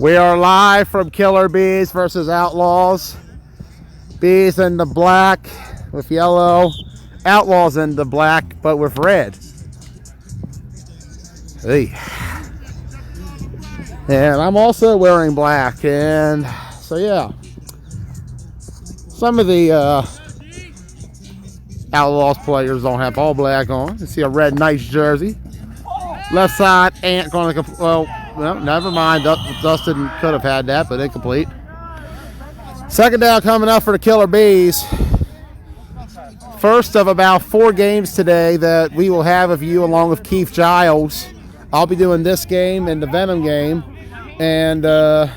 We are live from Killer Bees versus Outlaws. Bees in the black with yellow. Outlaws in the black but with red. Hey. And I'm also wearing black. And so yeah. Some of the Outlaws players don't have all black on. You see a red nice jersey. Left side, Ant going to, well, never mind. Dustin could have had that, but incomplete. Second down coming up for the Killer Bees. First of about 4 games today that we will have of you along with Keith Giles. I'll be doing this game and the Venom game. And of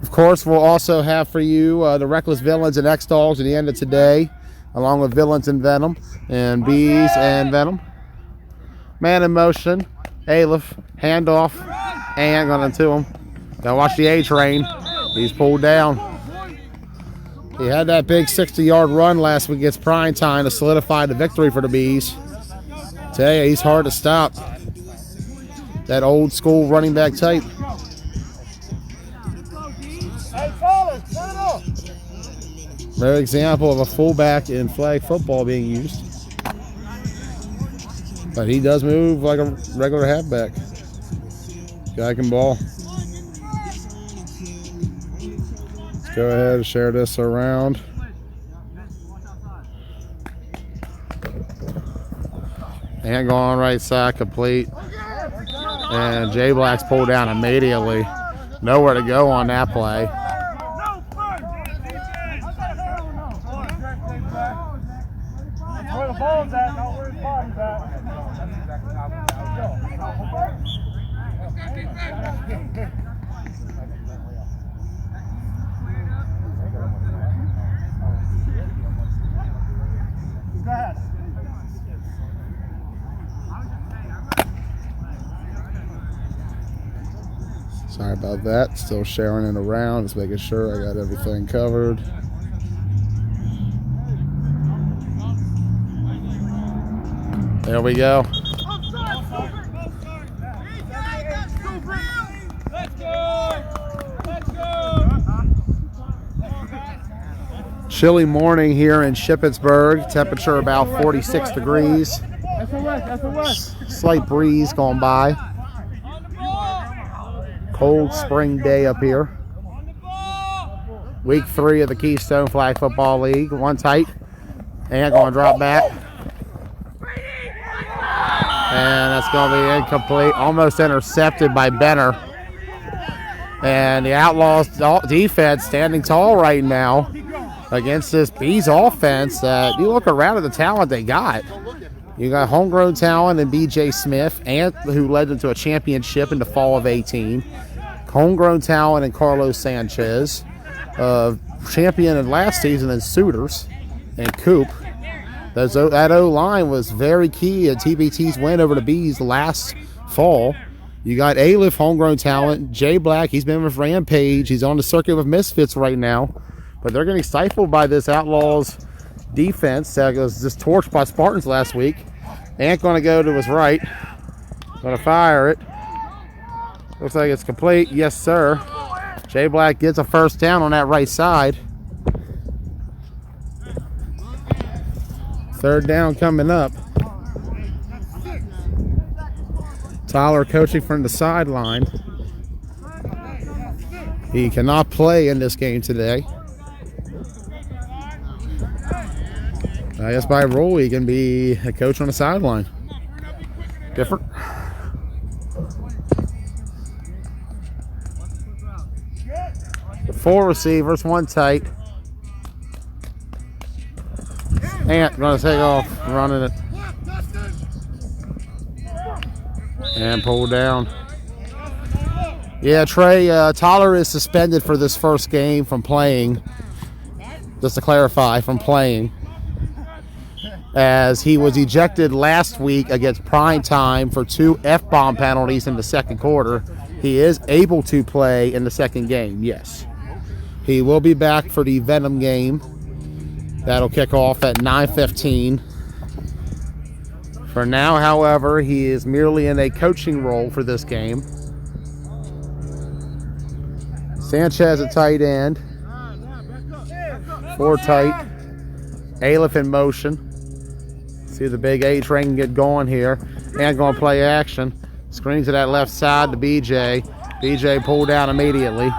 course, we'll also have for you the Reckless Villains and X-Dogs at the end of today, along with Villains and Venom, and Bees and Venom. Man in motion, Aleph, handoff, and going into him. Gotta watch the A-Train. He's pulled down. He had that big 60-yard run last week against Prime Time to solidify the victory for the Bees. Tell you, he's hard to stop. That old school running back type. Rare example of a fullback in flag football being used. But he does move like a regular halfback. Guy can ball. Let's go ahead and share this around. And going right side, complete. And J Black's pulled down immediately. Nowhere to go on that play. Sorry about that. Still sharing it around. Just making sure I got everything covered. There we go. Chilly morning here in Shippensburg. Temperature about 46 degrees. Slight breeze going by. Cold spring day up here. Week 3 of the Keystone Flag Football League. One tight. And going to drop back. And that's going to be incomplete. Almost intercepted by Benner. And the Outlaws defense standing tall right now against this Bees offense. That you look around at the talent they got. You got homegrown talent in B.J. Smith, who led them to a championship in the fall of 18. Homegrown talent in Carlos Sanchez. Champion in last season in Suitors and Coop. That O-line was very key at TBT's win over the Bees last fall. You got Aleph, homegrown talent. J Black, he's been with Rampage. He's on the circuit with Misfits right now. But they're getting stifled by this Outlaws defense that was just torched by Spartans last week. Ant going to go to his right. Going to fire it. Looks like it's complete. Yes, sir. J Black gets a first down on that right side. Third down coming up. Tyler coaching from the sideline. He cannot play in this game today. I guess by rule he can be a coach on the sideline. Different. Four receivers, one tight. Ant going to take off, running it. And pull down. Yeah, Trey, Tyler is suspended for this first game from playing. Just to clarify, from playing. As he was ejected last week against Prime Time for 2 F-bomb penalties in the second quarter. He is able to play in the second game, yes. He will be back for the Venom game. That'll kick off at 9:15. For now, however, he is merely in a coaching role for this game. Sanchez at tight end. 4 tight. Aleph in motion. See the big A train can get going here. And going to play action. Screen to that left side to BJ. BJ pulled down immediately.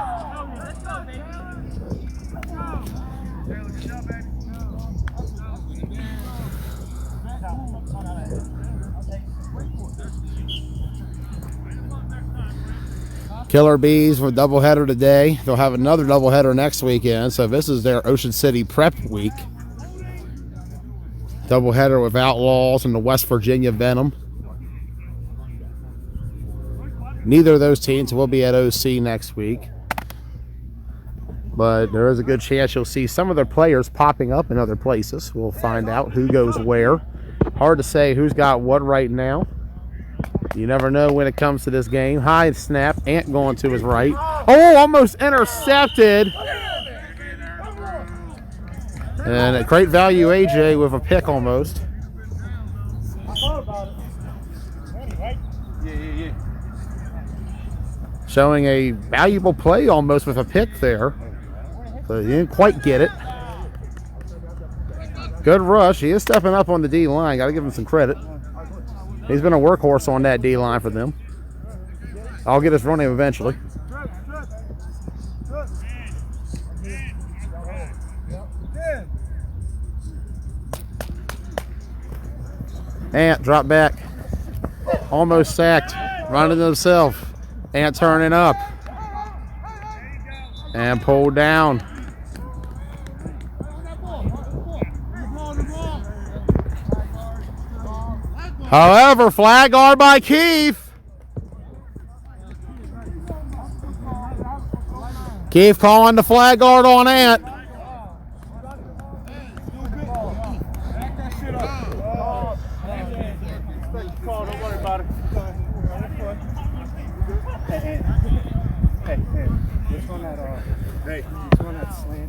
Killer Bees with a doubleheader today. They'll have another doubleheader next weekend. So this is their Ocean City prep week. Doubleheader with Outlaws and the West Virginia Venom. Neither of those teams will be at OC next week. But there is a good chance you'll see some of their players popping up in other places. We'll find out who goes where. Hard to say who's got what right now. You never know when it comes to this game. High snap. Ant going to his right. Oh, almost intercepted. And a great value AJ with a pick almost. Showing a valuable play almost with a pick there. So he didn't quite get it. Good rush. He is stepping up on the D line. Got to give him some credit. He's been a workhorse on that D line for them. I'll get his running eventually. Ant drop back. Almost sacked. Running himself. Ant turning up. And pulled down. However, flag guard by Keith. Keith calling the flag guard on Ant.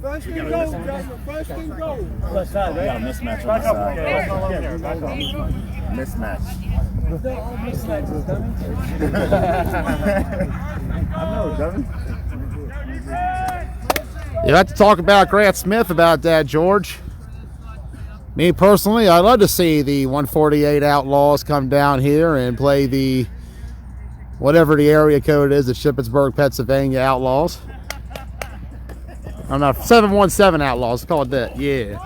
First and goal, Justin. First and goal. Left side, right? We got a mismatch on the side. Mismatch. They're all mismatches, dummy. I know, dummy. You have to talk about Grant Smith about that, George. Me personally, I'd love to see the 148 Outlaws come down here and play the whatever the area code is at Shippensburg, Pennsylvania Outlaws. I'm not 717 Outlaws. Call it that. Yeah.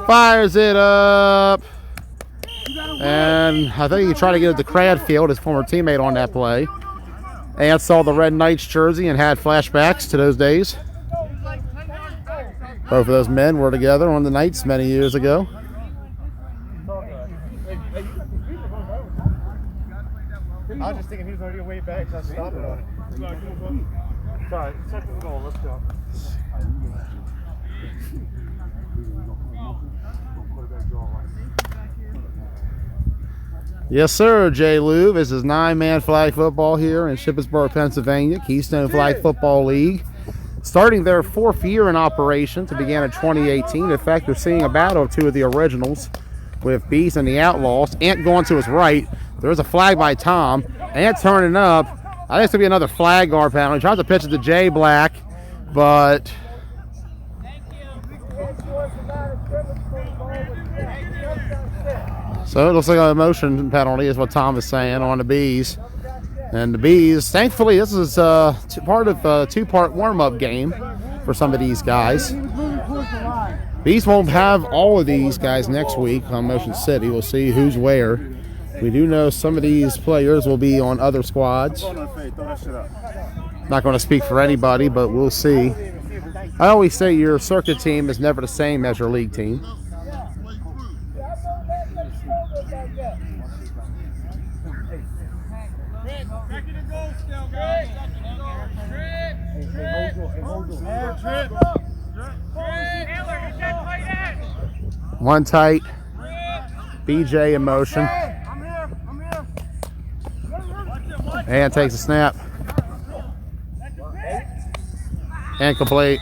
Fires it up. And I think he tried to get it to Cradfield, his former teammate on that play. And saw the Red Knights jersey and had flashbacks to those days. Both of those men were together on the Knights many years ago. I was just thinking he was already way back, so I stopped it on it. Sorry, second goal, let's go. Yes, sir, Jay Lou. This is 9-man flag football here in Shippensburg, Pennsylvania, Keystone Flag Football League. Starting their 4th year in operation to begin in 2018. In fact, they're seeing a battle of 2 of the originals with Bees and the Outlaws. Ant going to his right. There's a flag by Tom. Ant turning up. I think it's going to be another flag guard penalty. He tries to pitch it to Jay Black, but so it looks like a motion penalty is what Tom is saying on the Bees. And the Bees, thankfully, this is part of a 2-part warm-up game for some of these guys. Bees won't have all of these guys next week on Motion City. We'll see who's where. We do know some of these players will be on other squads. Not going to speak for anybody, but we'll see. I always say your circuit team is never the same as your league team. One tight. BJ in motion. And takes a snap. And complete.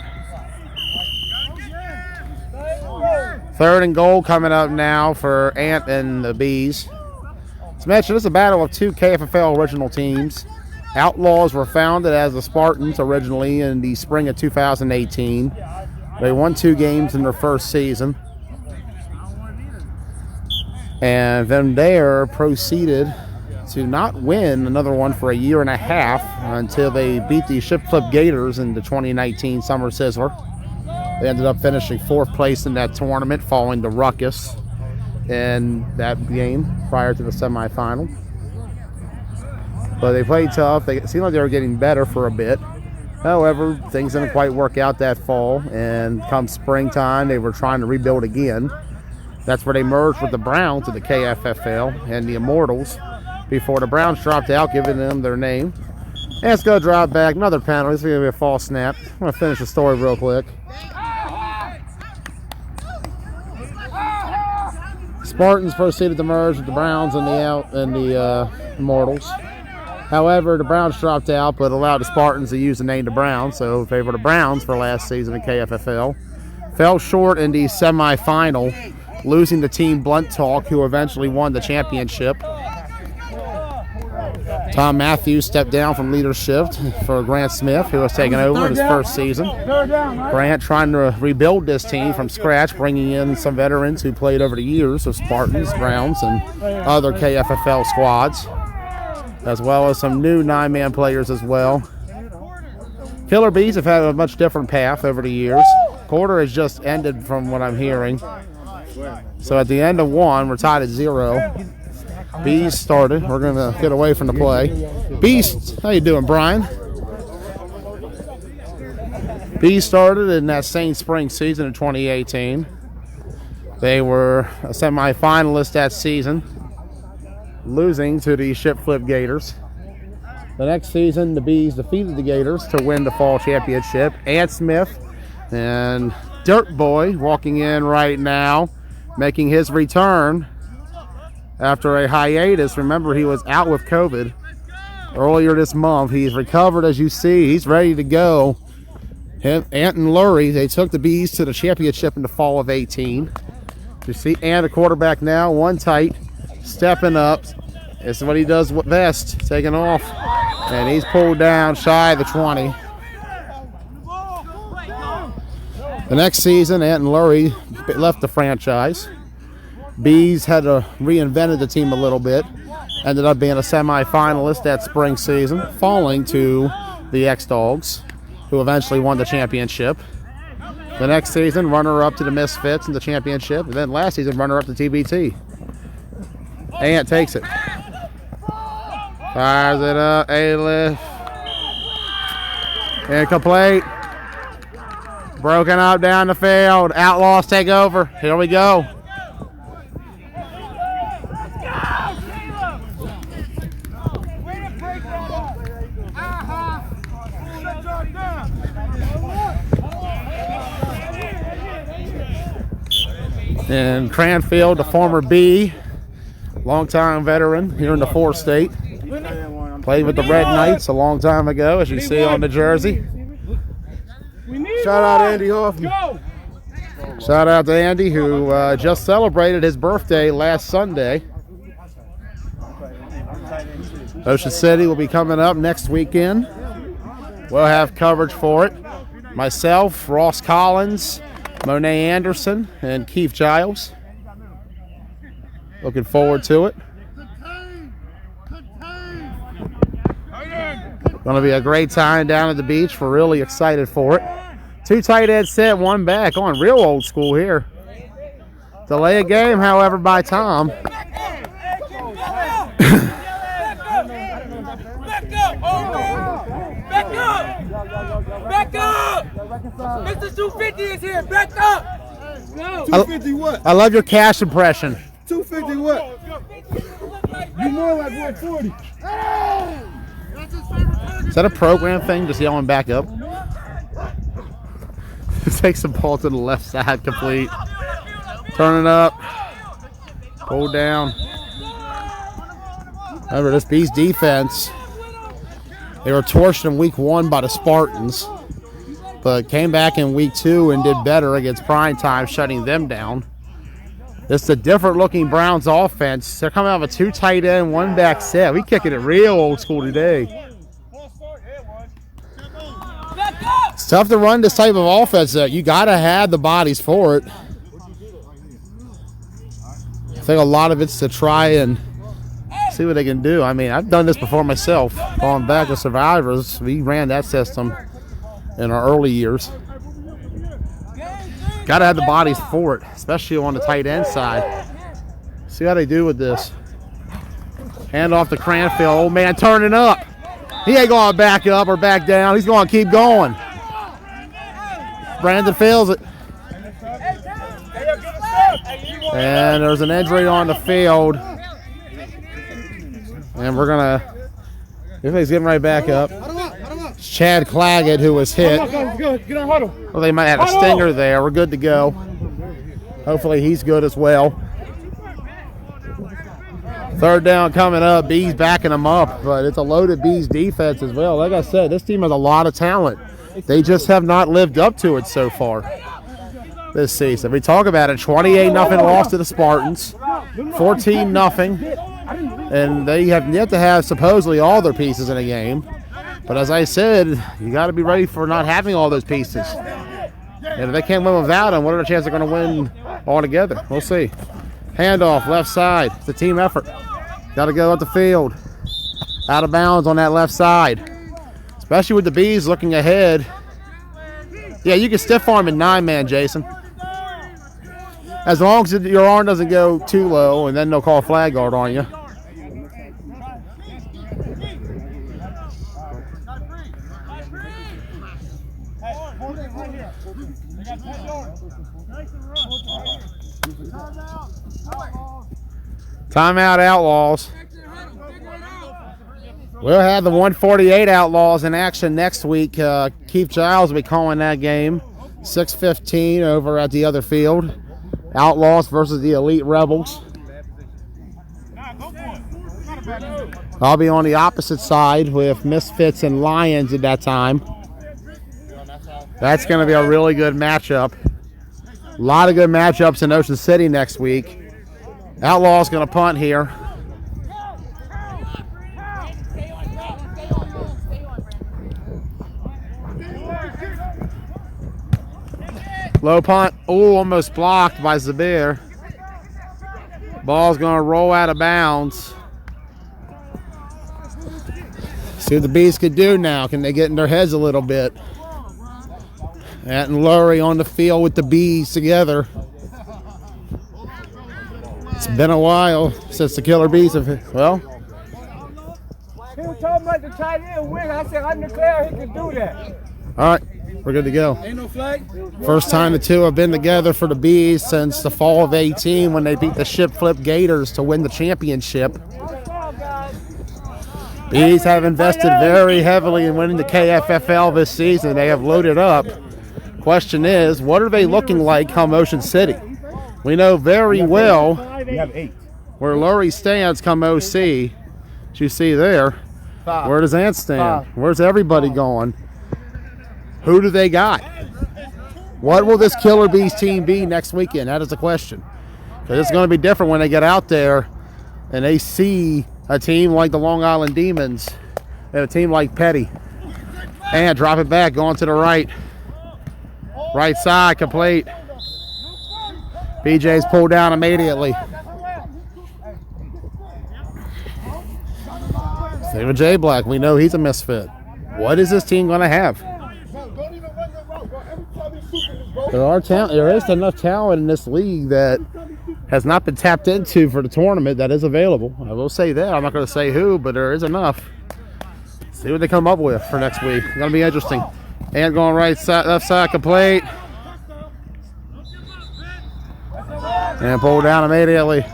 3rd and goal coming up now for Ant and the Bees. As mentioned, it's a battle of two KFFL original teams. Outlaws were founded as the Spartans originally in the spring of 2018. They won 2 games in their first season. And then there proceeded to not win another one for a year and a half until they beat the Ship Flip Gators in the 2019 Summer Sizzler. They ended up finishing 4th place in that tournament following the ruckus in that game prior to the semifinal. But they played tough. It seemed like they were getting better for a bit. However, things didn't quite work out that fall, and come springtime, they were trying to rebuild again. That's where they merged with the Browns to the KFFL and the Immortals before the Browns dropped out, giving them their name. And it's going to drop back. Another penalty. It's going to be a false snap. I'm going to finish the story real quick. Spartans proceeded to merge with the Browns and the Immortals. However, the Browns dropped out, but allowed the Spartans to use the name the Browns, so in favor of the Browns for last season in KFFL. Fell short in the semifinal, losing to Team Blunt Talk, who eventually won the championship. Tom Matthews stepped down from leadership for Grant Smith, who was taking over his first season. Grant trying to rebuild this team from scratch, bringing in some veterans who played over the years of Spartans, Browns, and other KFFL squads, as well as some new 9-man players as well. Killer Bees have had a much different path over the years. Quarter has just ended from what I'm hearing. So at the end of 1, we're tied at 0. Bees started. We're going to get away from the play. Bees, how you doing, Brian? Bees started in that same spring season in 2018. They were a semifinalist that season, losing to the Ship Flip Gators. The next season, the Bees defeated the Gators to win the fall championship. Ant Smith and Dirt Boy walking in right now, making his return after a hiatus. Remember, he was out with COVID earlier this month. He's recovered, as you see. He's ready to go. Ant and Lurie, they took the Bees to the championship in the fall of 18. You see Ant, a quarterback now, one tight, stepping up. This is what he does best, taking off. And he's pulled down shy of the 20. The next season, Ant and Lurie left the franchise. Bees had reinvented the team a little bit. Ended up being a semi-finalist that spring season, falling to the X-Dogs, who eventually won the championship. The next season, runner-up to the Misfits in the championship. And then last season, runner-up to TBT. Ant takes it. Fires it up. A-lift. Incomplete. Broken up down the field. Outlaws take over. Here we go. And Cranfield, the former B, longtime veteran here in the 4th state. Played with the Red Knights a long time ago, as you see on the jersey. Shout out Andy Hoffman. Shout out to Andy, who just celebrated his birthday last Sunday. Ocean City will be coming up next weekend. We'll have coverage for it. Myself, Ross Collins, Monet Anderson, and Keith Giles. Looking forward to it. Going to be a great time down at the beach. We're really excited for it. 2 tight ends set, 1 back on. Real old school here. Delay a game, however, by Tom. Back up! Mr. 250 is here. Back up! 250 what? I love your cash impression. 250 what? You more like 140. Is that a program thing? Just yelling back up? Takes the ball to the left side, complete. Turn it up. Pull down. Remember, this Bees defense, they were torched in week 1 by the Spartans, but came back in week 2 and did better against Prime Time, shutting them down. It's a different looking Browns offense. They're coming out of a 2 tight end, 1 back set. We kicking it real old school today. It's tough to run this type of offense though. You gotta have the bodies for it. I think a lot of it's to try and see what they can do. I mean, I've done this before myself. Going back with Survivors, we ran that system in our early years. Got to have the bodies for it, especially on the tight end side. See how they do with this. Hand off to Cranfield. Old man turning up. He ain't going to back up or back down. He's going to keep going. Brandon feels it. And there's an injury on the field. And we're going to... Everybody's getting right back up. It's Chad Claggett who was hit. Well, they might have a stinger there. We're good to go. Hopefully he's good as well. 3rd down coming up. B's backing them up, but it's a loaded B's defense as well. Like I said, this team has a lot of talent. They just have not lived up to it so far this season. We talk about it, 28-0 loss to the Spartans, 14-0. And they have yet to have supposedly all their pieces in a game. But as I said, you got to be ready for not having all those pieces. And if they can't win without them, what are the chances they're going to win all together? We'll see. Handoff, left side. It's a team effort. Got to go up the field. Out of bounds on that left side. Especially with the Bees looking ahead. Yeah, you can stiff arm in 9-man, Jason. As long as your arm doesn't go too low, and then they'll call a flag guard on you. Timeout, Outlaws. We'll have the 148 Outlaws in action next week. Keith Giles will be calling that game. 6:15 over at the other field. Outlaws versus the Elite Rebels. I'll be on the opposite side with Misfits and Lions at that time. That's going to be a really good matchup. A lot of good matchups in Ocean City next week. Outlaws going to punt here. Low punt. Oh, almost blocked by Zabir. Ball's going to roll out of bounds. See what the Bees can do now. Can they get in their heads a little bit? Matt and Lurie on the field with the Bees together. It's been a while since the Killer Bees have... Well... He was talking about the tight end wing. I said, I declare he can do that. All right, we're good to go. Ain't no flag? First time the two have been together for the Bees since the fall of 18 when they beat the Ship Flip Gators to win the championship. Bees have invested very heavily in winning the KFFL this season. They have loaded up. Question is, what are they looking like come Ocean City? We know very well where Lurie stands come OC. As you see there, where does Ant stand? Where's everybody going? Who do they got? What will this Killer Bees team be next weekend? That is the question. Because it's going to be different when they get out there and they see a team like the Long Island Demons and a team like Petty. And drop it back, going to the right. Right side, complete. BJ's pulled down immediately. Same with Jay Black. We know he's a misfit. What is this team going to have? There is enough talent in this league that has not been tapped into for the tournament that is available. I will say that. I'm not going to say who, but there is enough. See what they come up with for next week. It's going to be interesting. And going right side, left side, complete. And pulled down immediately.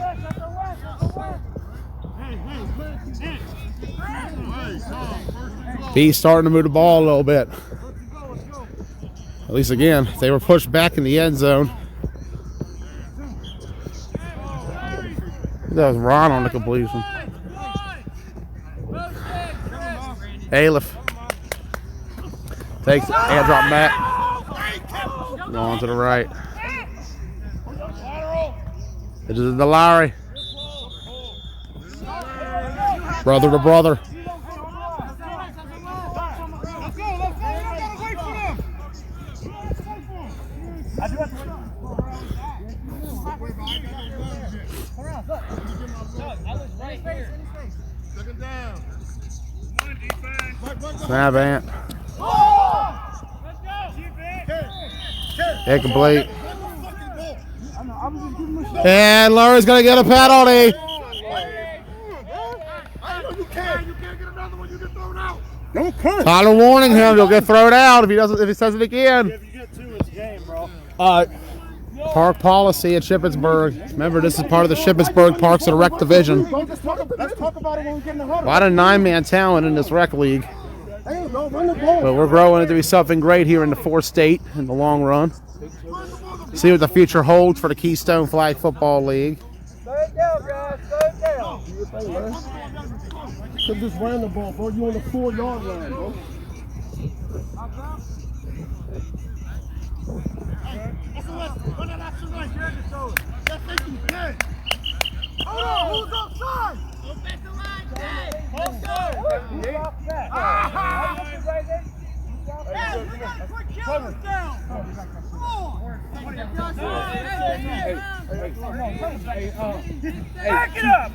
Bees starting to move the ball a little bit. At least again, they were pushed back in the end zone. That was Ron on the completion. Aleph takes it, and drop back. Going to the right. It is the Lowry. Brother to brother. Snap, Ant. Incomplete. And Laura's going to get a penalty. Tyler warning him, he'll get thrown out if he says it again. If you get 2, it's game, bro. Park policy at Shippensburg. Remember, this is part of the Shippensburg Parks and Rec Division. Let's talk about it when we get in the huddle. A lot of 9-man talent in this rec league. But we're growing to be something great here in the 4th state in the long run. See what the future holds for the Keystone Flag Football League. Slow it down, guys. Slow it down. Could just ran the ball, bro. You on the 4-yard line, bro. Hold on, who's offside? Go back to line, Dad. Who's offside? Right there. Hey, we got to put killers down. Come on. Back it up.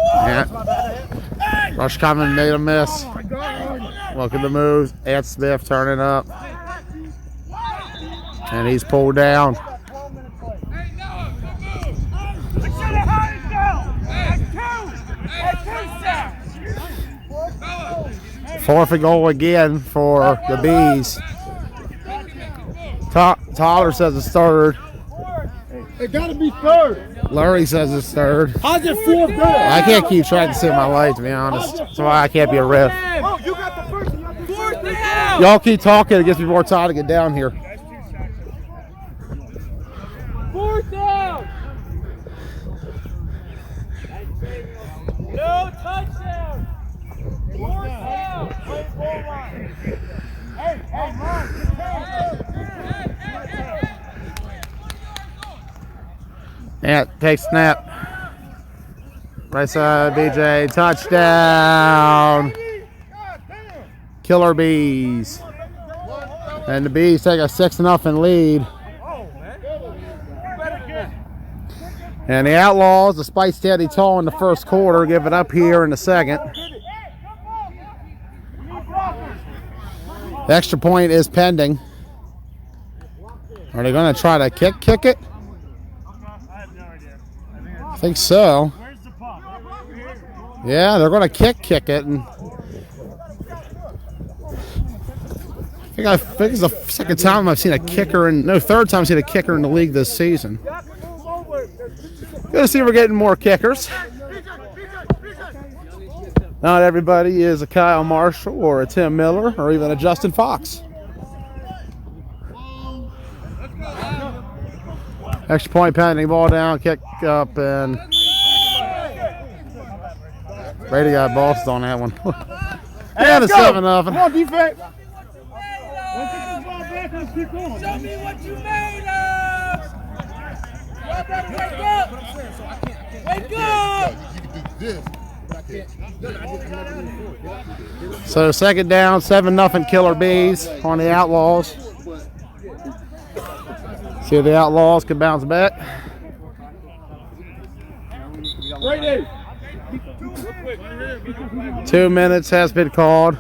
Yeah. Rush coming, made a miss. Look at the moves. Ant Smith turning up. And he's pulled down. Fourth and goal again for the Bees. Tyler says it's third. It gotta be third. Larry says it's third. How's it 4th down? I can't keep track to see my light, to be honest. That's why I can't be a ref. Oh, you got the first. Fourth down. Y'all keep talking. It gives me more time to get down here. Fourth down. No touchdown. Fourth down. Hey, Ant takes snap. Right side, BJ. Touchdown. Killer Bees. And the Bees take a 6-0 lead. And the Outlaws, despite standing tall in the first quarter, give it up here in the second. The extra point is pending. Are they going to try to kick it? I think so. Yeah, they're going to kick it. And I think it's the second time I've seen a kicker, third time I've seen a kicker in the league this season. Good to see we're getting more kickers. Not everybody is a Kyle Marshall or a Tim Miller or even a Justin Fox. Extra point pending, ball down, kick up, and Brady got bossed on that one. And it's 7-0. Come on, defense. Show me what you made of. Y'all better wake up. Wake up. So second down, 7-0 Killer Bees on the Outlaws. See if the Outlaws can bounce back. Brady. 2 minutes has been called.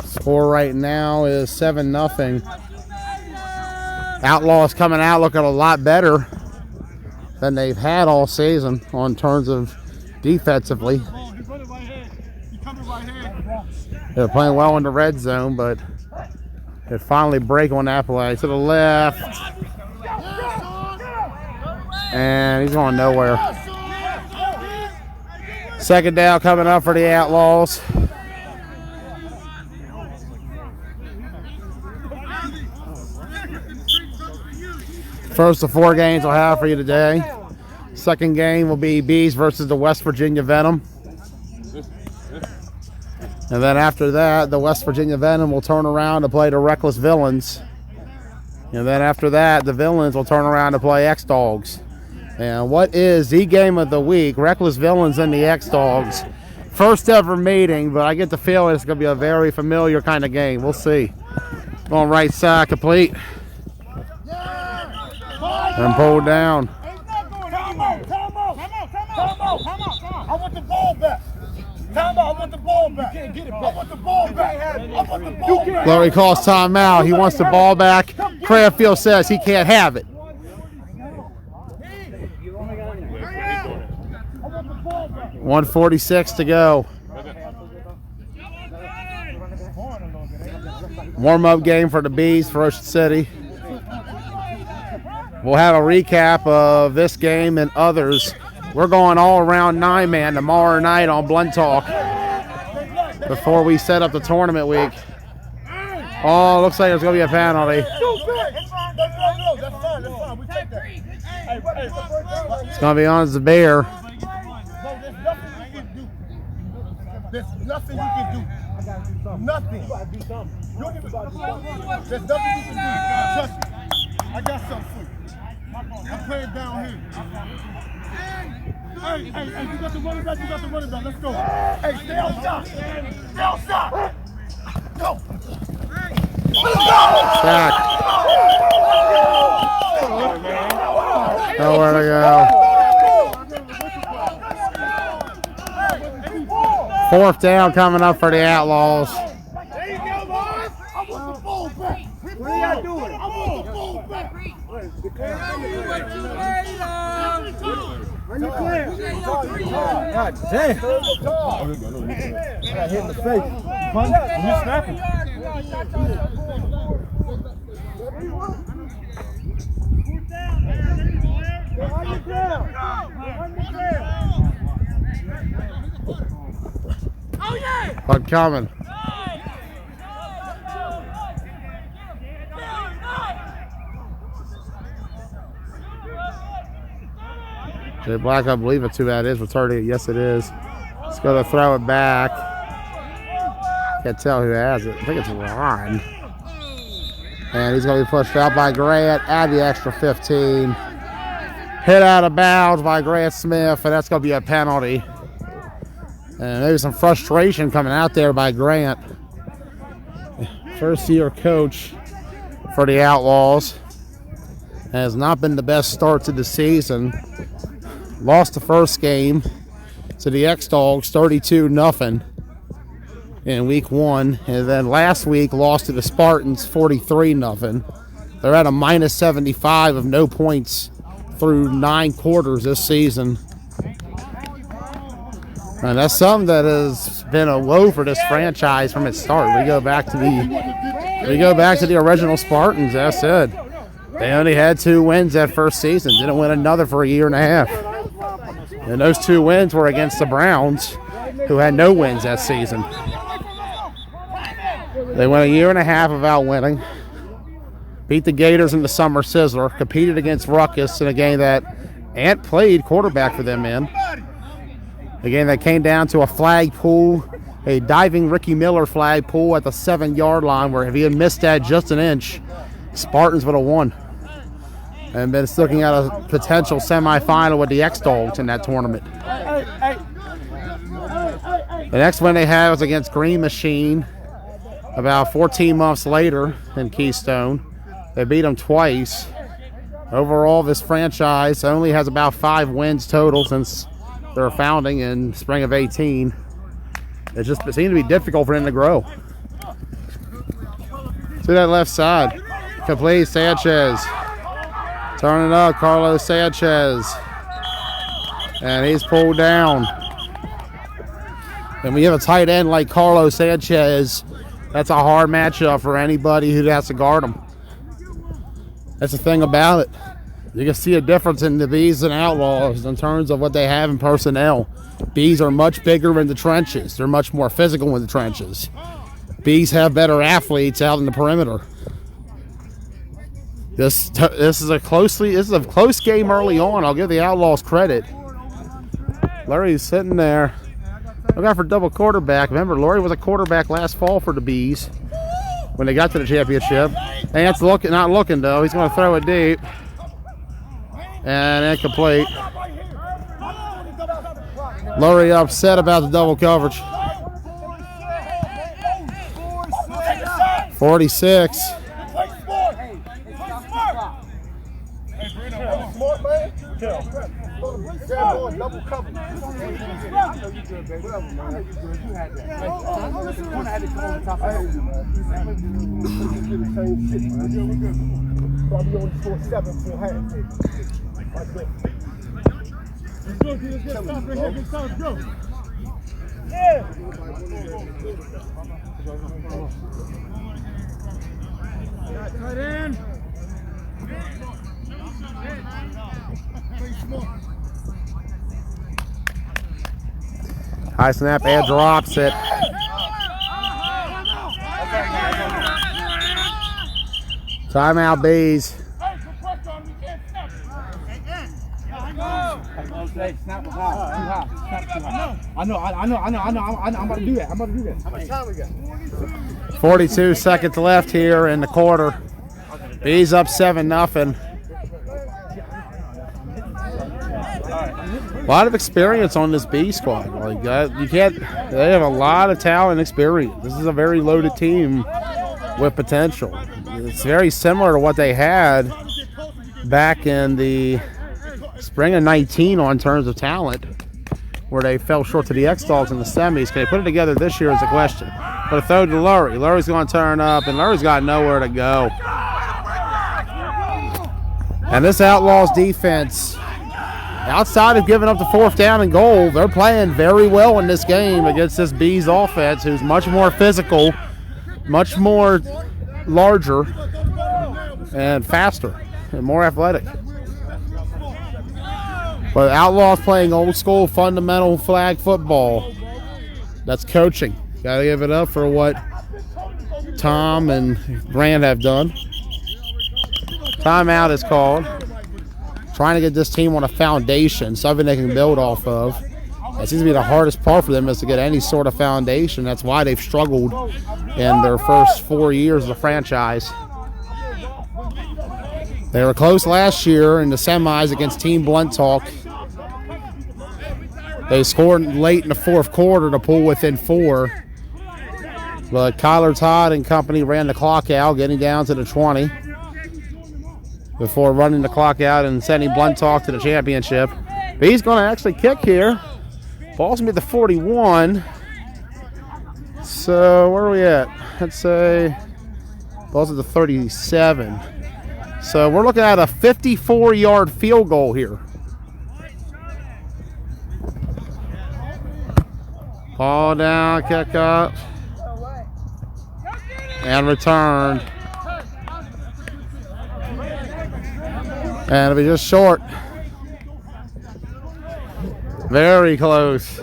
Score right now is 7-0. Outlaws coming out looking a lot better than they've had all season on terms of defensively. They're playing well in the red zone, but they finally break on that play to the left. And he's going nowhere. Second down coming up for the Outlaws. First of 4 games I'll have for you today. Second game will be Bees versus the West Virginia Venom. And then after that, the West Virginia Venom will turn around to play the Reckless Villains. And then after that, the Villains will turn around to play X-Dogs. And what is the game of the week? Reckless Villains and the X-Dogs. First ever meeting, but I get the feeling it's going to be a very familiar kind of game. We'll see. Going right side, complete. And pulled down. Time out. I want the ball back. Time out. I want the ball back. You can't get it back. I want the ball back. I want the ball back. Larry calls timeout. He wants the ball back. KFFL says he can't have it. 1:46 to go. Warm-up game for the Bees for Ocean City. We'll have a recap of this game and others. We're going all around 9-man tomorrow night on Blunt Talk before we set up the tournament week. Oh, looks like there's going to be a penalty. It's going to be on the Bear. There's nothing you can do. Nothing. There's nothing you can do. Trust me. I got something for you. I'm playing down here. Hey, you got the running back, Let's go. Hey, stay outside. Stay outside. Go. Sack. Nowhere to go. 4th down coming up for the Outlaws. There you go, boys. I want the ball back. What are y'all doing? I want the ball back. When you clear. God damn. Got hit in the face. You snapping. Oh yeah! But coming. Jay Black, I believe it's too bad. It is retarded. Yes, it is. Let's go to throw it back. Can't tell who has it. I think it's Ron. And he's going to be pushed out by Grant at the extra 15. Hit out of bounds by Grant Smith, and that's going to be a penalty. And maybe some frustration coming out there by Grant. First-year coach for the Outlaws. Has not been the best start to the season. Lost the first game to the X-Dogs 32-0 in week 1. And then last week lost to the Spartans 43-0. They're at a minus 75 of no points through 9 quarters this season. And that's something that has been a woe for this franchise from its start. We go back to the original Spartans. As I said, they only had 2 wins that first season. Didn't win another for a year and a half. And those 2 wins were against the Browns, who had no wins that season. They went a year and a half without winning. Beat the Gators in the Summer Sizzler. Competed against Ruckus in a game that Ant played quarterback for them in. A game that came down to a flag pull, a diving Ricky Miller flag pull at the 7-yard line, where if he had missed that just an inch, Spartans would have won. And been looking at a potential semifinal with the X-Dogs in that tournament. The next one they had was against Green Machine about 14 months later in Keystone. They beat them twice. Overall, this franchise only has about 5 wins total since their founding in spring of 18. It seemed to be difficult for them to grow. To that left side. Complete Sanchez. Turning up, Carlos Sanchez. And he's pulled down. And we have a tight end like Carlos Sanchez. That's a hard matchup for anybody who has to guard him. That's the thing about it. You can see a difference in the Bees and Outlaws in terms of what they have in personnel. Bees are much bigger in the trenches. They're much more physical in the trenches. Bees have better athletes out in the perimeter. This is a close game early on. I'll give the Outlaws credit. Larry's sitting there. Look out for double quarterback. Remember, Laurie was a quarterback last fall for the Bees when they got to the championship. Ant's not looking though. He's going to throw it deep. And incomplete. Laurie upset about the double coverage. 46. High snap, and drops it. Timeout, Bees. Snap was high. Too high. Snap too high. I know. I'm about to do that. How much time we got? 42 seconds left here in the quarter. Bees up 7-0. A lot of experience on this B squad. Like you can't. They have a lot of talent and experience. This is a very loaded team with potential. It's very similar to what they had back in the spring of 19 on terms of talent, where they fell short to the X-Dogs in the semis. Can they put it together this year is a question. But a throw to Lurie. Lurie's going to turn up, and Lurie's got nowhere to go. And this Outlaws defense, outside of giving up the 4th down and goal, they're playing very well in this game against this Bees offense, who's much more physical, much more larger, and faster, and more athletic. But Outlaws playing old school fundamental flag football. That's coaching. Got to give it up for what Tom and Brand have done. Timeout is called. Trying to get this team on a foundation, something they can build off of. That seems to be the hardest part for them, is to get any sort of foundation. That's why they've struggled in their first 4 years of the franchise. They were close last year in the semis against Team Blunt Talk. They scored late in the 4th quarter to pull within 4. But Kyler Todd and company ran the clock out, getting down to the 20 before running the clock out and sending Blunt Talk to the championship. But he's going to actually kick here. Ball's going to be at the 41. So where are we at? Let's say ball's at the 37. So we're looking at a 54-yard field goal here. Ball down, kick up, and returned. And it'll be just short. Very close.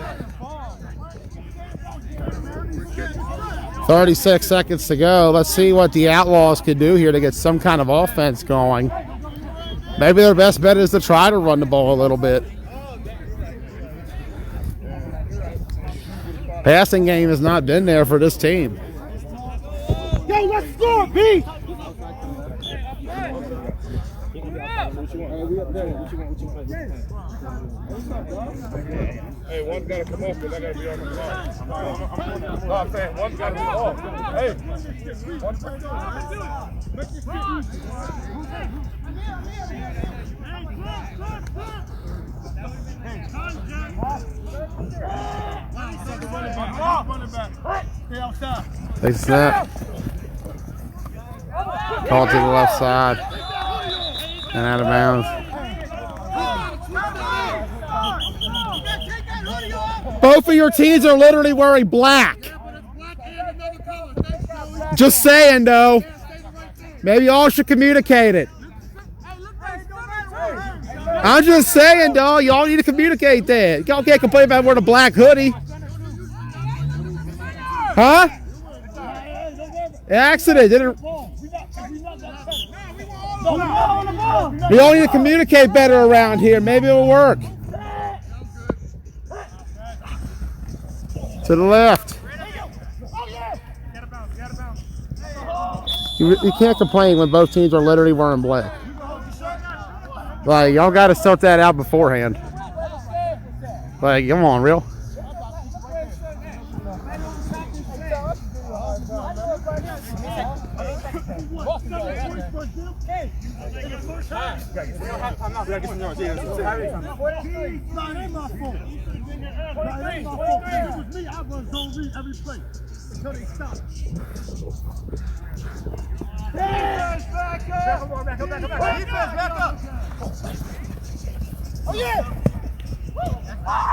36 seconds to go. Let's see what the Outlaws could do here to get some kind of offense going. Maybe their best bet is to try to run the ball a little bit. Passing game has not been there for this team. Yo, let's score, B! Hey, one's got to come off because I got to be on the clock. No, I'm saying one's got to be off. Hey, one's got Take a snap. Call to the left side. And out of bounds. Both of your teams are literally wearing black. Just saying, though. Maybe y'all should communicate it. I'm just saying, dog. Y'all need to communicate that. Y'all can't complain about wearing a black hoodie. Huh? Accident. Didn't. We all need to communicate better around here. Maybe it'll work. To the left. You can't complain when both teams are literally wearing black. Like, y'all got to sort that out beforehand. Like, come on, real.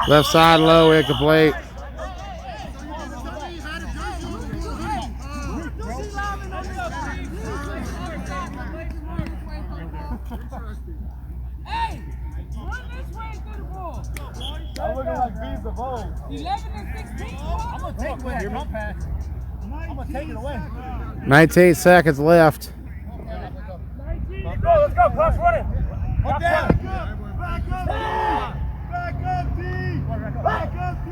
Left side low, incomplete. I'm looking like bees of old. 11 and 16. I'm going to take it. You're my pass. I'm going to take it away. 19 seconds left. Let's go, let's go. Cross running. Up down. Back up, back up, D. Back up, D.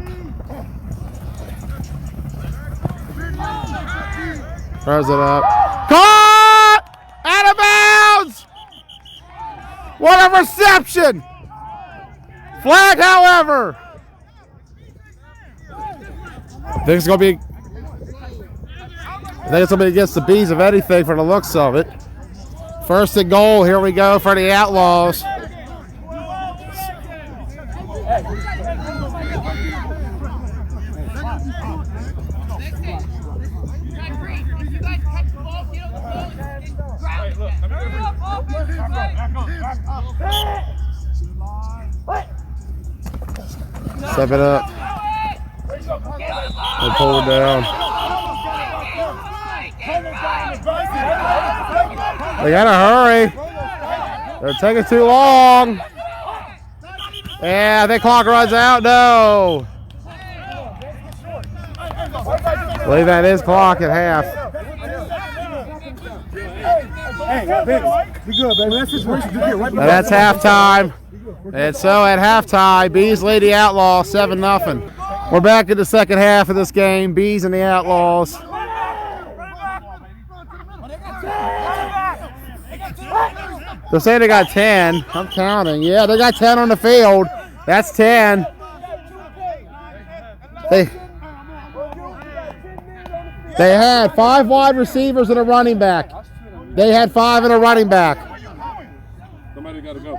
Throws it up. Caught! Out of bounds! What a reception! Flag, however. I think it's gonna be against the Bees, if anything, for the looks of it. First and goal. Here we go for the Outlaws. Step it up. And pull it down. They gotta hurry. They're taking too long. Yeah, I think clock runs out. No. I believe that is clock at half. Hey, be good, baby. That's situation. That's halftime. And so at halftime, Bees lead the Outlaws 7-0. We're back in the second half of this game. Bees and the Outlaws. They're saying they got 10. I'm counting. Yeah, they got 10 on the field. That's 10. They had 5 wide receivers and a running back. They had 5 and a running back. Somebody got to go.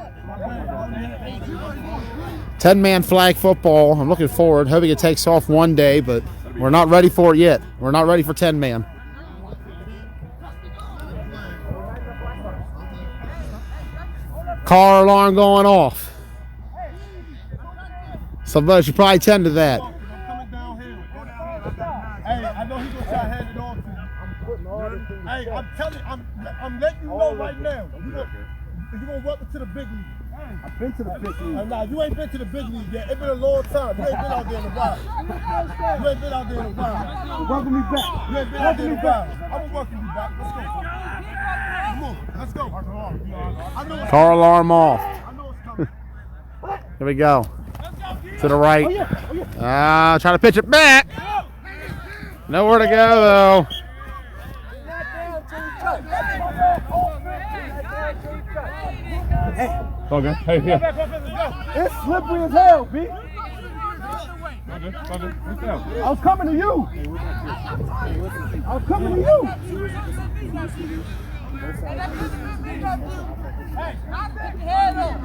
10-man flag football. I'm looking forward. Hoping it takes off one day, but we're not ready for it yet. We're not ready for 10-man. Car alarm going off. Somebody should probably tend to that. Hey, I know he's going to try to hand it off to you. Hey, I'm telling you, I'm letting you know right now. You're going to welcome to the big league. I've been to the big league. Nah, you ain't been to the big league yet. It's been a long time. You ain't been out there in a while. You ain't been out there in a while. Welcome me back. You ain't been out there in a while. I'm going to welcome you back. Let's go. Come on. Let's go. I know Car alarm off. I know it's coming. Here we go. To the right. Trying to pitch it back. Nowhere to go, though. Okay. Hey, yeah. It's slippery as hell, B. Okay. I was coming to you. I was coming to you. Hey, not back your head up.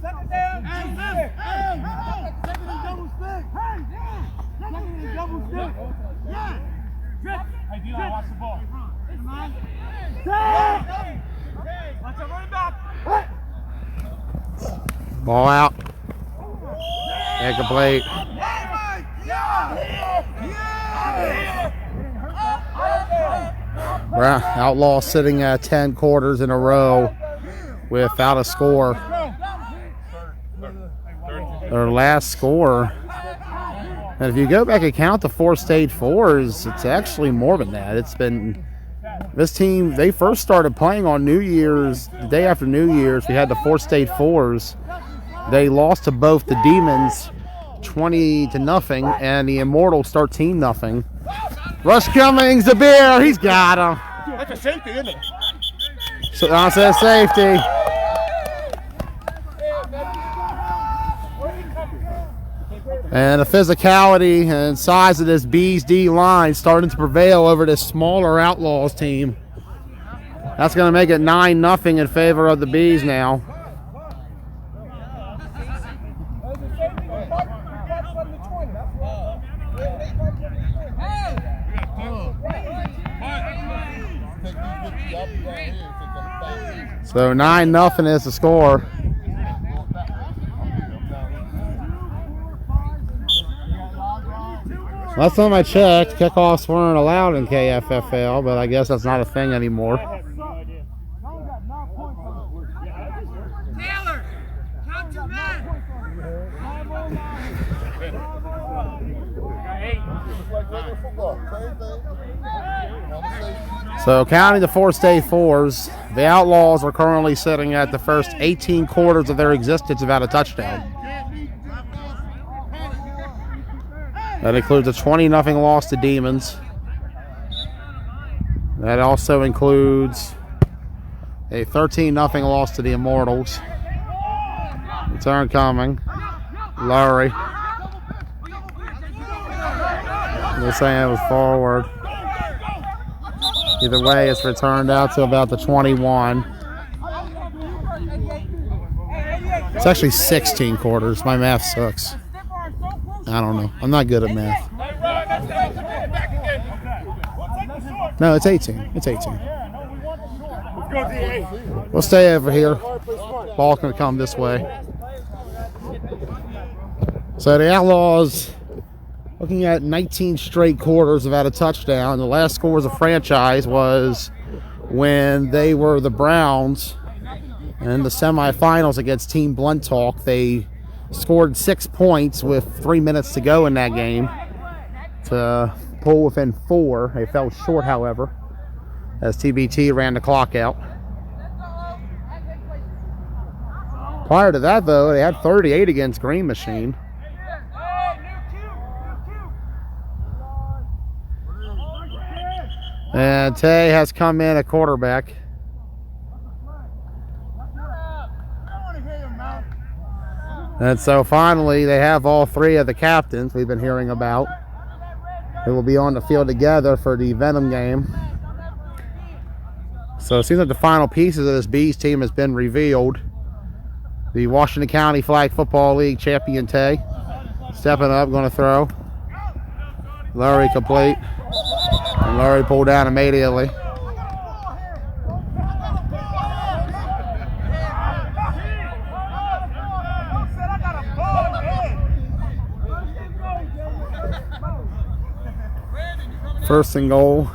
Second down. Hey, second and double stick. Second and double stick. Yeah. Hey, D-line, watch the ball. Watch the running back. Ball out. Incomplete. Outlaw sitting at 10 quarters in a row without a score. Their last score. And if you go back and count the 4 state fours, it's actually more than that. It's been, this team, they first started playing on New Year's, the day after New Year's, we had the 4 state fours. They lost to both the Demons 20-0 and the Immortals 13-0. Rush Cummings, the beer, he's got him. That's a safety, isn't it? So I said safety. And the physicality and size of this Bees D line starting to prevail over this smaller Outlaws team. That's going to make it 9-0 in favor of the Bees now. So 9-0 is the score. Last time I checked, kickoffs weren't allowed in KFFL, but I guess that's not a thing anymore. Taylor, count your man. So counting the 4 state fours, the Outlaws are currently sitting at the first 18 quarters of their existence without a touchdown. That includes a 20-0 loss to Demons. That also includes a 13-0 loss to the Immortals. Return coming. Lowry. They're saying it was forward. Either way, it's returned out to about the 21. It's actually 16 quarters. My math sucks. I don't know. I'm not good at math. No, it's 18. It's 18. We'll stay over here. Ball can come this way. So the Outlaws looking at 19 straight quarters without a touchdown. The last score as a franchise was when they were the Browns in the semifinals against Team Blunt Talk. They scored 6 points with 3 minutes to go in that game to pull within 4. They fell short, however, as TBT ran the clock out. Prior to that, though, they had 38 against Green Machine. And Tay has come in at quarterback. And so finally, they have all 3 of the captains we've been hearing about who will be on the field together for the Venom game. So it seems like the final pieces of this Bees team has been revealed. The Washington County Flag Football League champion Tay stepping up, going to throw. Lowry complete. And Lowry pulled down immediately. First and goal.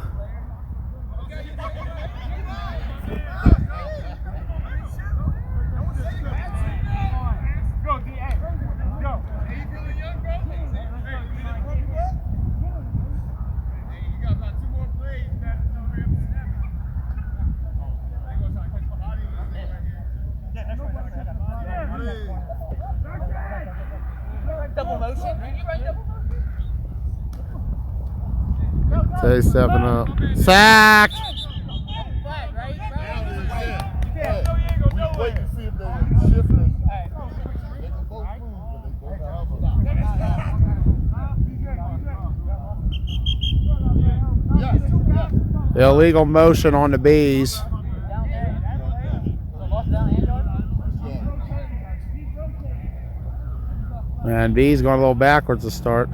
Tay stepping up. Sack! The illegal motion on the Bees. And Bees going a little backwards to start.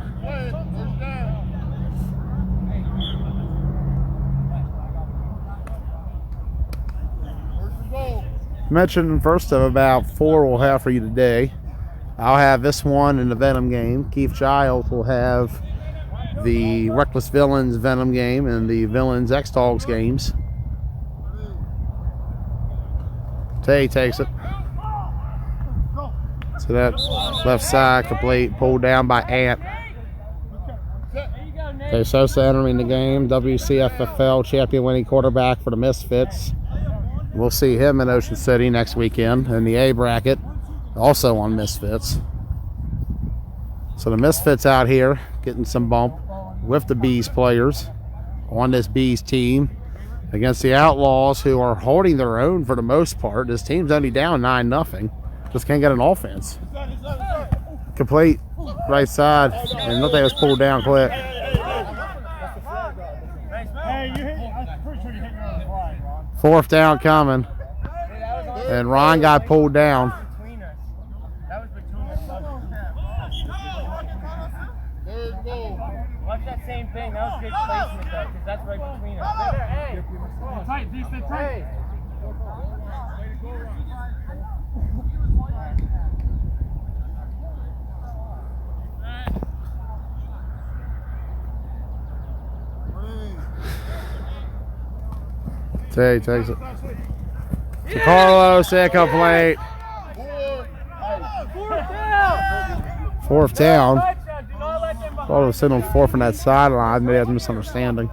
Mentioned first of about 4 we'll have for you today. I'll have this one in the Venom game. Keith Giles will have the Reckless Villains Venom game and the Villains X-Dogs games. Tay takes it. So that left side complete, pulled down by Ant. Okay, Sosa entering the game, WCFFL champion winning quarterback for the Misfits. We'll see him in Ocean City next weekend in the A bracket, also on Misfits. So the Misfits out here getting some bump with the Bees players on this Bees team against the Outlaws, who are holding their own for the most part. This team's only down 9-0. Just can't get an offense. Complete right side, and nothing was pulled down quick. Fourth down coming, and Ron got pulled down. Watch that same thing. That was good placement though, because that's right between us. Hey, tight, defense, tight. Tay takes it. To Carlos, incomplete. Fourth down. Thought it was sitting on fourth on that sideline. Maybe I was misunderstanding.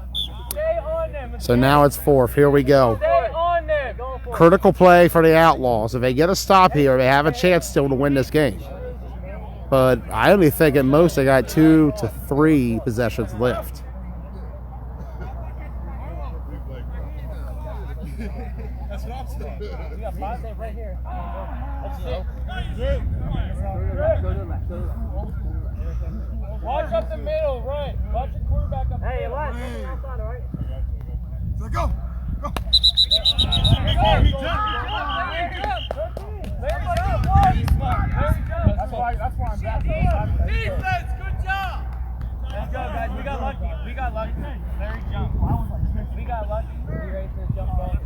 So now it's fourth. Here we go. Critical play for the Outlaws. If they get a stop here, they have a chance still to win this game. But I only think at most they got 2 to 3 possessions left. That's what I'm saying. We got 5 there right here. Watch up the middle, right? Watch the quarterback up. Hey, Elias, outside, all right? So go. Go. That's why I'm back. Defense, good job. Let's go, guys. We got lucky. Larry jumped. We got lucky. We ready to jump off.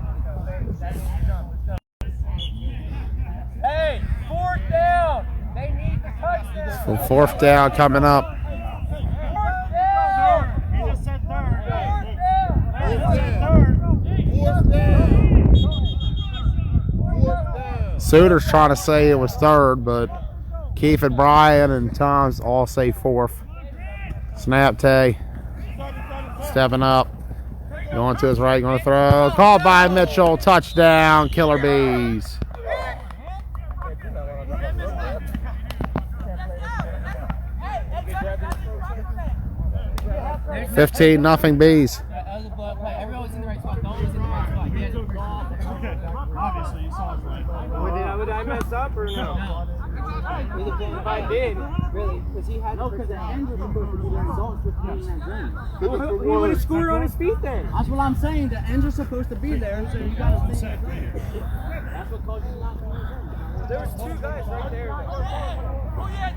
Hey, fourth down. They need the touchdown. So fourth down coming up. Fourth down. He just said third. Suter's trying to say it was third, but Keith and Brian and Tom's all say fourth. Snap, Tay. Stepping up. Going to his right, going to throw. Called by Mitchell. Touchdown, Killer Bees. 15-0 Bees. Everyone's in the right spot. Dalton's in the right spot. Obviously, you saw it right. Would I mess up or no? If I did, really, because he had because the ends were supposed to be there. Dalton's supposed to be in that game. He would have scored on his feet then. That's what I'm saying. The ends are supposed to be there, so you got to think. That's what caused you not to win. There was 2 guys right there. Oh yeah,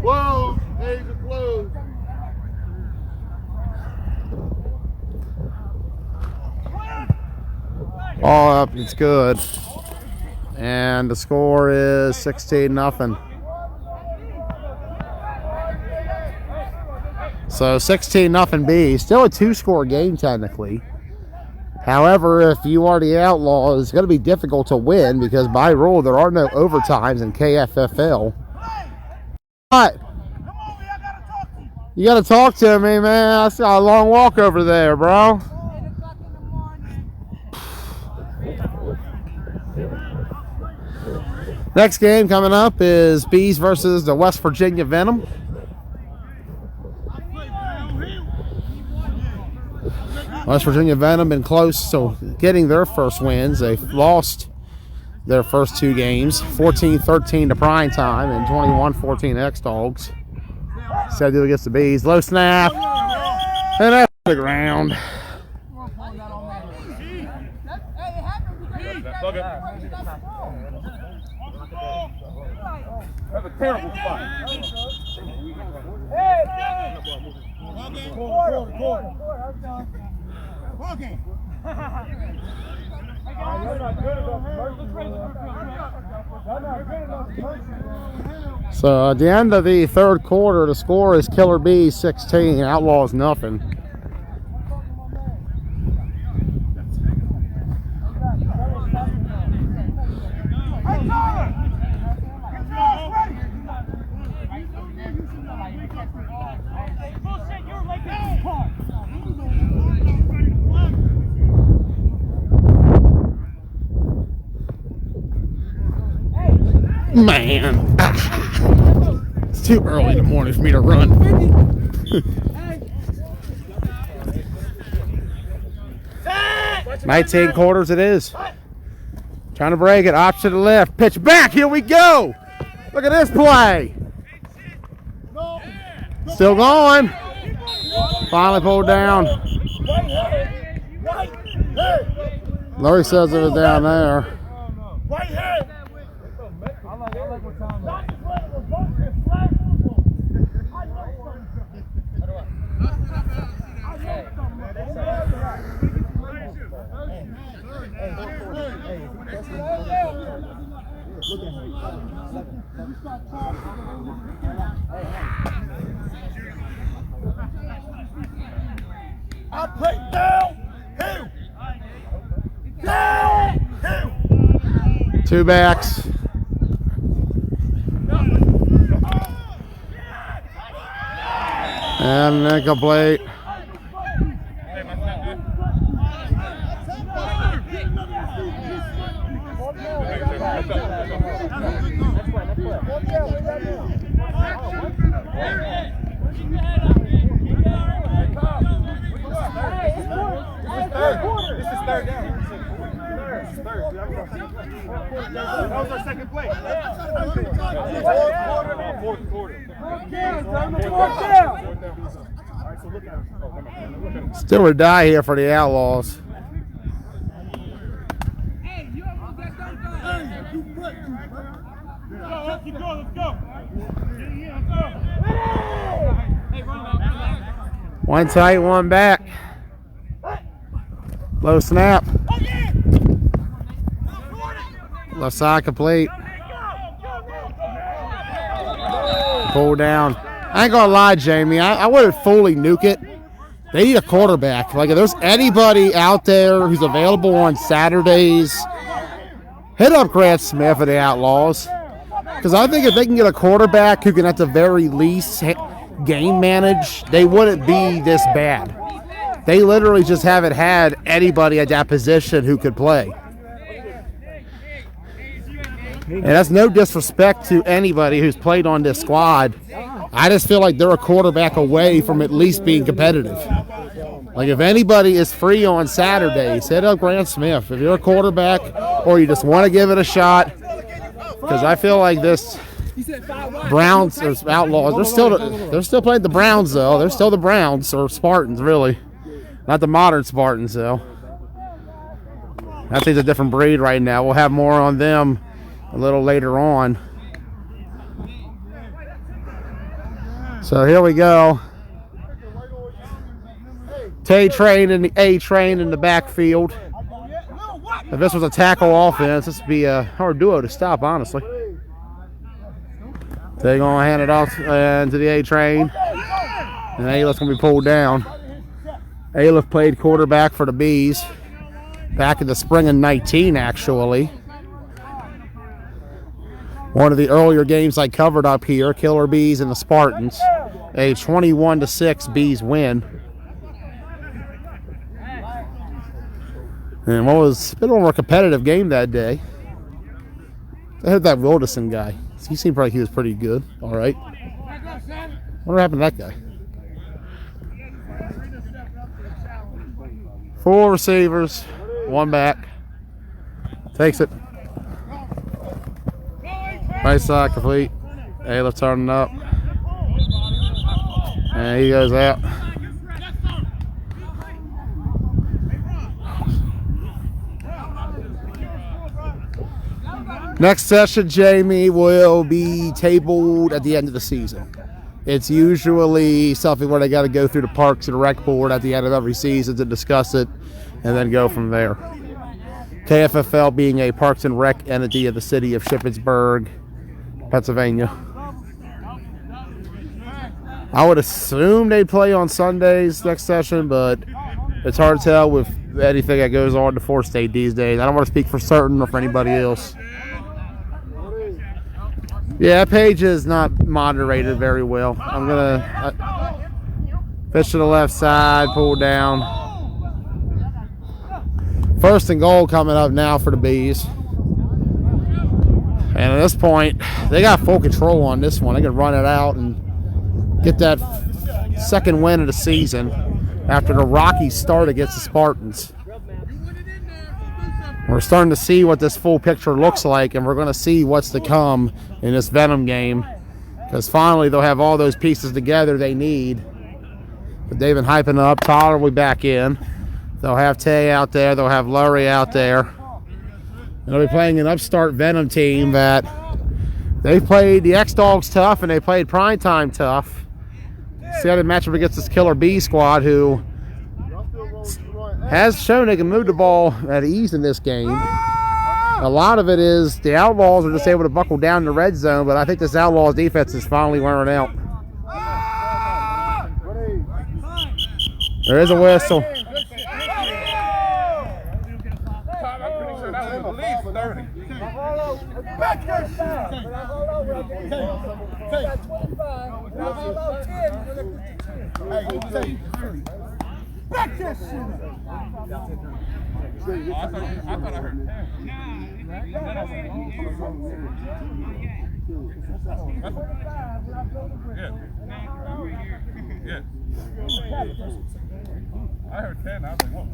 Close. Days are closed. All up, it's good. And the score is 16-0. So 16-0 B. Still a 2-score game technically. However, if you are the Outlaws, it's going to be difficult to win because by rule there are no overtimes in KFFL. What? You got to talk to me, man. I saw a long walk over there, bro. Next game coming up is Bees versus the West Virginia Venom. West Virginia Venom been close to getting their first wins. They've lost their first 2 games, 14-13 to Prime Time and 21-14 X-Dogs. Sad deal against the Bees. Low snap. And that's the ground. That's a terrible spot. So at the end of the third quarter, the score is Killer Bees 16, Outlaws nothing. man. It's too early in the morning for me to run. 19 quarters it is. Trying to break it. Option to the left. Pitch back. Here we go. Look at this play. Still going. Finally pulled down. Larry says it was down there. I play down, Two backs. And incomplete. This is third down. Third. That was our second play. Fourth quarter. Still or die here for the Outlaws. Let's go. One tight, one back. Low snap. Left side complete. Pull down. I ain't gonna lie, Jamie. I wouldn't fully nuke it. They need a quarterback. Like, if there's anybody out there who's available on Saturdays, hit up Grant Smith of the Outlaws. Because I think if they can get a quarterback who can, at the very least, game manage, they wouldn't be this bad. They literally just haven't had anybody at that position who could play. And that's no disrespect to anybody who's played on this squad. I just feel like they're a quarterback away from at least being competitive. Like, if anybody is free on Saturdays, hit up Grant Smith. If you're a quarterback or you just want to give it a shot, because I feel like this Browns or Outlaws, they're still playing the Browns, though. They're still the Browns, or Spartans, really. Not the modern Spartans, though. I think it's a different breed right now. We'll have more on them a little later on. So here we go. T-Train and the A-Train in the backfield. If this was a tackle offense, this would be a hard duo to stop, honestly. They're going to hand it off to the A-Train. And Alep's going to be pulled down. Alef played quarterback for the Bees back in the spring of 19, actually. One of the earlier games I covered up here, Killer Bees and the Spartans. A 21-6 Bees win. And what was a bit more competitive game that day. They had that Wilderson guy. He seemed like he was pretty good. All right. What happened to that guy? 4 receivers, 1 back. Takes it. Right side complete. Aleph turning up. And he goes out. Next session, Jamie, will be tabled at the end of the season. It's usually something where they got to go through the Parks and Rec Board at the end of every season to discuss it and then go from there. KFFL being a Parks and Rec entity of the city of Shippensburg, Pennsylvania. I would assume they play on Sundays next session, but it's hard to tell with anything that goes on in the 4-state these days. I don't want to speak for certain or for anybody else. Yeah, that page is not moderated very well. I'm going to pitch to the left side, pull down. 1st and goal coming up now for the Bees. And at this point, they got full control on this one. They can run it out and get that second win of the season after the rocky start against the Spartans. We're starting to see what this full picture looks like, and we're going to see what's to come in this Venom game, because finally they'll have all those pieces together they need. But they've been hyping up. Tyler will be back in. They'll have Tay out there. They'll have Lurie out there. And they'll be playing an upstart Venom team that they played the X-Dogs tough and they played Primetime tough. See how they match up against this Killer B squad, who has shown they can move the ball at ease in this game. A lot of it is the Outlaws are just able to buckle down in the red zone, but I think this Outlaws defense is finally wearing out. There is a whistle. Back that shit. I thought I heard 10. Yeah. I heard 10. I was like, what?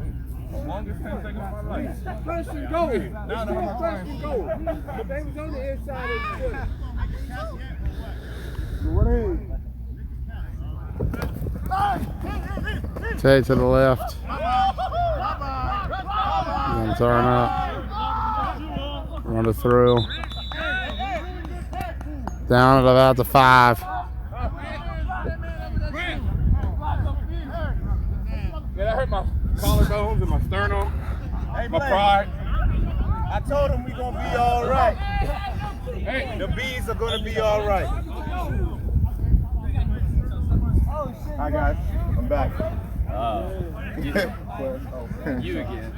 Longest 10 seconds of my life. First and goal. First and goal. But they was on the inside of the foot. Tay to the left. And turn up. Run it through. Down at about the 5. Yeah, I hurt my collarbones and my sternum, my pride. I told him we gonna be all right. Hey, The bees are gonna be all right. Hi guys, I'm back. You again.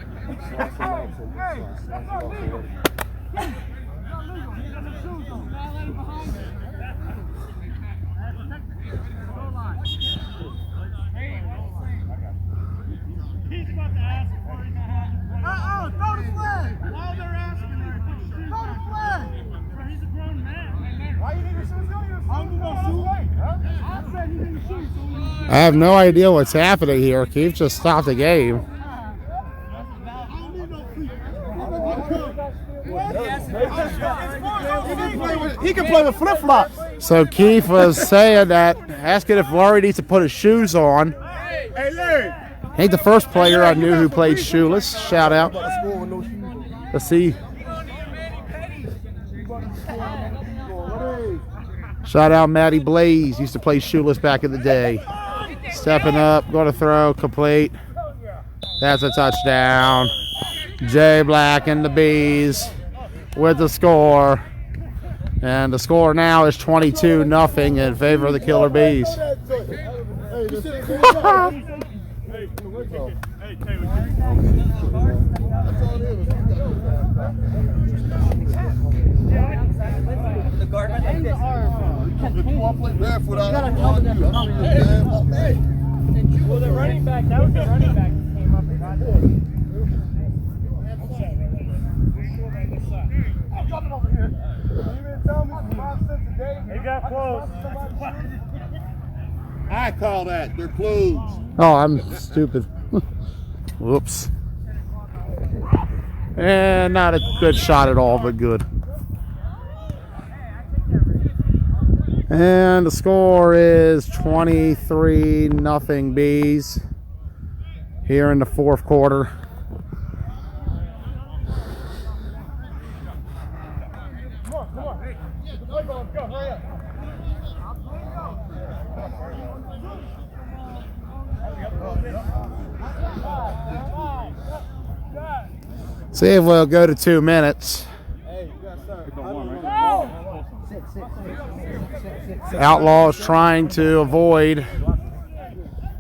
Throw the flag! All they're asking is throw the flag! He's a grown man. Why you need to shoot? I'm gonna shoot. I said you need to shoot. I have no idea what's happening here. Keith just stopped the game. He can play with flip-flops. So Keith was saying that, asking if Laurie needs to put his shoes on. Hey, Larry. He ain't the first player I knew who played shoeless. Shout out. Let's see. Shout out Matty Blaze. Used to play shoeless back in the day. Stepping up, going to throw, complete. That's a touchdown. Jay Black and the Bees with the score. And the score now is 22-0 in favor of the Killer Bees. Well, the running back, that was the running back that came up and got there. I'm coming over here. You didn't tell me 5 cents a day. They got close. I call that. They're closed. Oh, I'm stupid. Whoops. And not a good shot at all, but good. And the score is 23-0 Bees here in the fourth quarter. See if we'll go to 2 minutes. Outlaws trying to avoid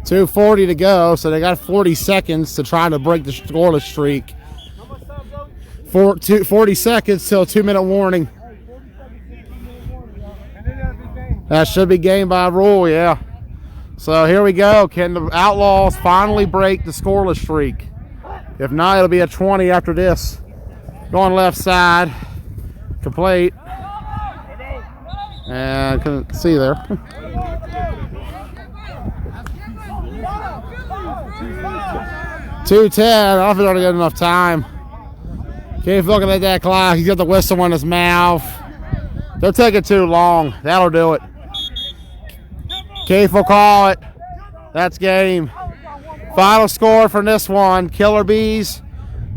2:40 to go, so they got 40 seconds to try to break the scoreless streak. 40 seconds till 2-minute warning. That should be game by rule, yeah. So here we go. Can the Outlaws finally break the scoreless streak? If not, it'll be a 20 after this. Going left side. Complete. And I couldn't see there. 2:10. I don't know if he's already got enough time. Keep looking at that clock. He's got the whistle in his mouth. Don't take it too long. That'll do it. Keith will call it. That's game. Final score for this one. Killer Bees.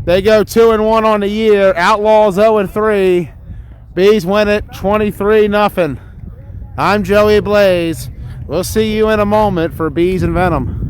They go 2-1 on the year. Outlaws 0-3. Bees win it 23-0. I'm Joey Blaze. We'll see you in a moment for Bees and Venom.